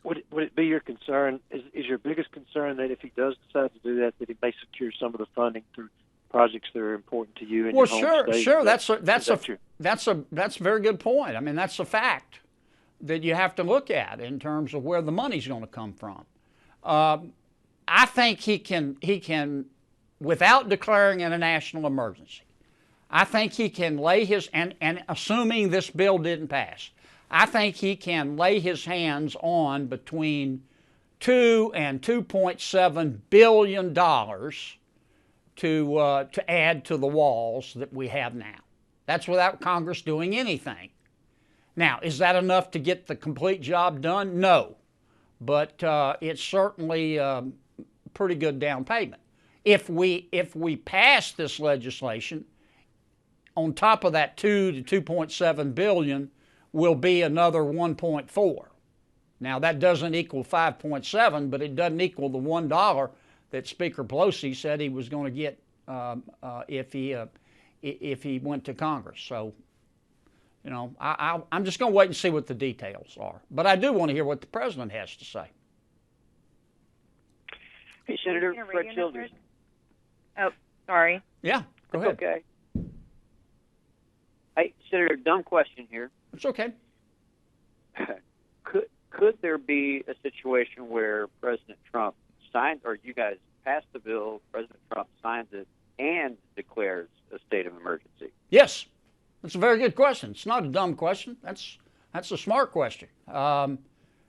would it be your concern? Is your biggest concern that if he does decide to do that he may secure some of the funding through projects that are important to you in your home state? Sure. That's a very good point. I mean, that's a fact that you have to look at in terms of where the money's going to come from. I think he can, without declaring it a national emergency, I think he can lay his, and assuming this bill didn't pass, I think he can lay his hands on between $2 and $2.7 billion to add to the walls that we have now. That's without Congress doing anything. Now, is that enough to get the complete job done? No, but it's certainly a pretty good down payment. If we pass this legislation, on top of that 2 to 2.7 billion will be another 1.4. Now that doesn't equal 5.7, but it doesn't equal the $1 that Speaker Pelosi said he was going to get if he went to Congress. So, you know, I'm just going to wait and see what the details are. But I do want to hear what the president has to say. Hey, Senator Fred Childers. Oh, sorry. Yeah, go ahead. Okay. Hey, Senator, dumb question here. It's okay. Could there be a situation where President Trump signs, or you guys pass the bill, President Trump signs it, and declares a state of emergency? Yes, that's a very good question. It's not a dumb question. That's a smart question.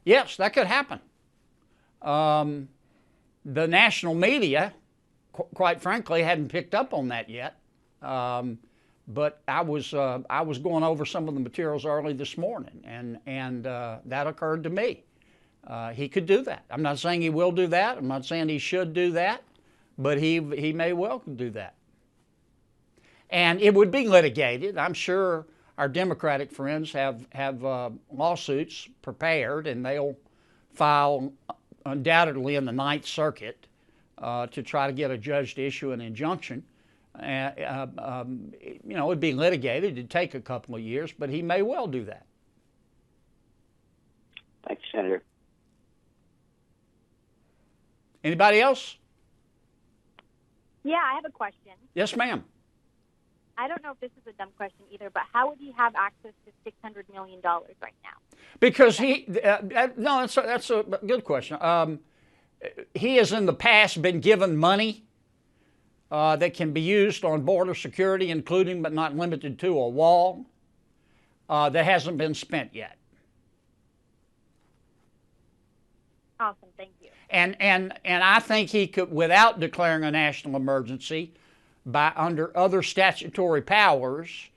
Yes, that could happen. The national media, quite frankly, hadn't picked up on that yet. But I was going over some of the materials early this morning, and that occurred to me. He could do that. I'm not saying he will do that. I'm not saying he should do that, but he may well do that. And it would be litigated. I'm sure our Democratic friends have lawsuits prepared, and they'll file undoubtedly in the Ninth Circuit to try to get a judge to issue an injunction. You know, it'd be litigated. It'd take a couple of years, but he may well do that. Thanks, Senator. Anybody else? Yeah, I have a question. Yes, ma'am. I don't know if this is a dumb question either, but how would he have access to $600 million right now? Because no, that's a good question. He has in the past been given money that can be used on border security, including but not limited to a wall, that hasn't been spent yet. Awesome, thank you. And I think he could, without declaring a national emergency, by under other statutory powers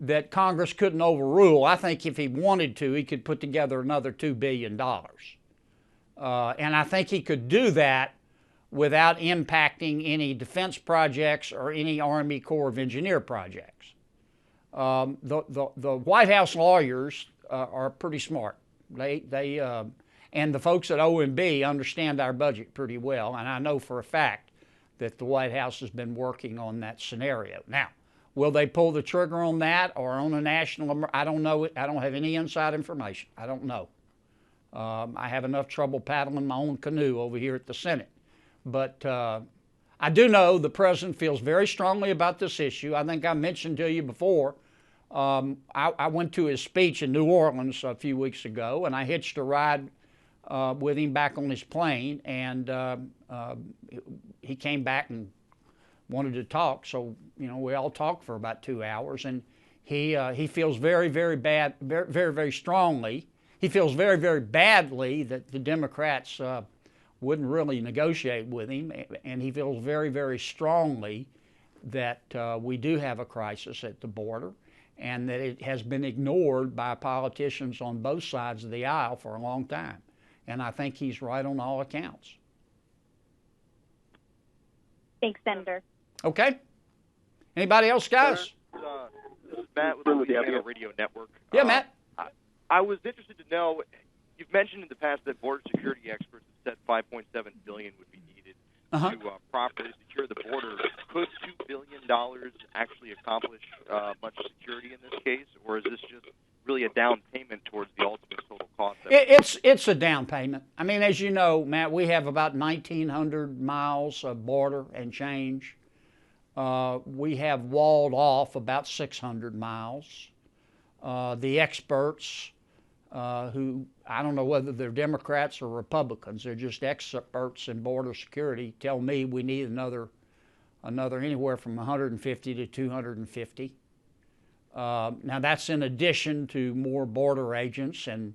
that Congress couldn't overrule, I think if he wanted to, he could put together another $2 billion. And I think he could do that without impacting any defense projects or any Army Corps of Engineer projects. The White House lawyers are pretty smart. And the folks at OMB understand our budget pretty well, and I know for a fact that the White House has been working on that scenario. Now, will they pull the trigger on that or on a national? I don't know. I don't have any inside information. I don't know. I have enough trouble paddling my own canoe over here at the Senate. But I do know the president feels very strongly about this issue. I think I mentioned to you before, I went to his speech in New Orleans a few weeks ago, and I hitched a ride with him back on his plane, and he came back and wanted to talk. So, you know, we all talked for about 2 hours, and he feels very, very bad, very, very, very strongly. He feels very, very badly that the Democrats wouldn't really negotiate with him, and he feels very, very strongly that we do have a crisis at the border and that it has been ignored by politicians on both sides of the aisle for a long time. And I think he's right on all accounts. Thanks, Senator. Okay. Anybody else, guys? This is Matt with the Louisiana Radio Network. Yeah, Matt. I was interested to know, you've mentioned in the past that border security experts have said $5.7 billion would be needed to properly secure the border. Could $2 billion actually accomplish much security in this case, or is this just really a down payment towards the ultimate total cost? It's a down payment. I mean, as you know, Matt, we have about 1,900 miles of border and change. We have walled off about 600 miles. The experts, who I don't know whether they're Democrats or Republicans, they're just experts in border security, tell me we need another anywhere from 150 to 250. Now that's in addition to more border agents and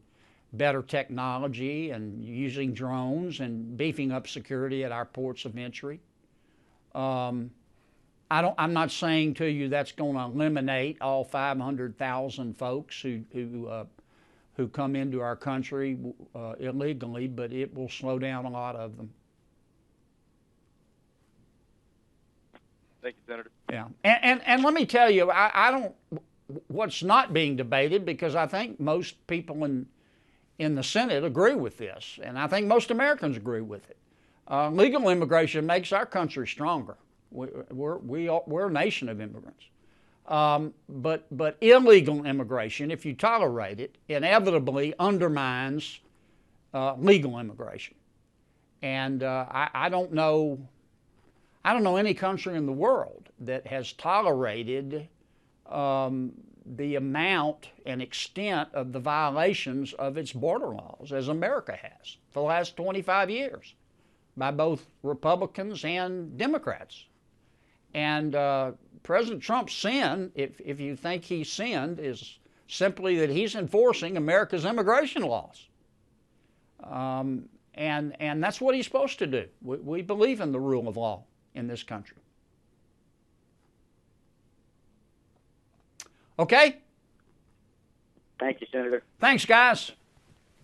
better technology and using drones and beefing up security at our ports of entry. I'm not saying to you that's going to eliminate all 500,000 folks who come into our country illegally, but it will slow down a lot of them. Thank you, Senator. Yeah, and let me tell you, I don't. What's not being debated, because I think most people in the Senate agree with this, and I think most Americans agree with it. Legal immigration makes our country stronger. We're a nation of immigrants. But illegal immigration, if you tolerate it, inevitably undermines legal immigration. And I don't know any country in the world that has tolerated the amount and extent of the violations of its border laws as America has for the last 25 years by both Republicans and Democrats. And President Trump's sin, if you think he sinned, is simply that he's enforcing America's immigration laws. And that's what he's supposed to do. We believe in the rule of law in this country. Okay? Thank you, Senator. Thanks, guys.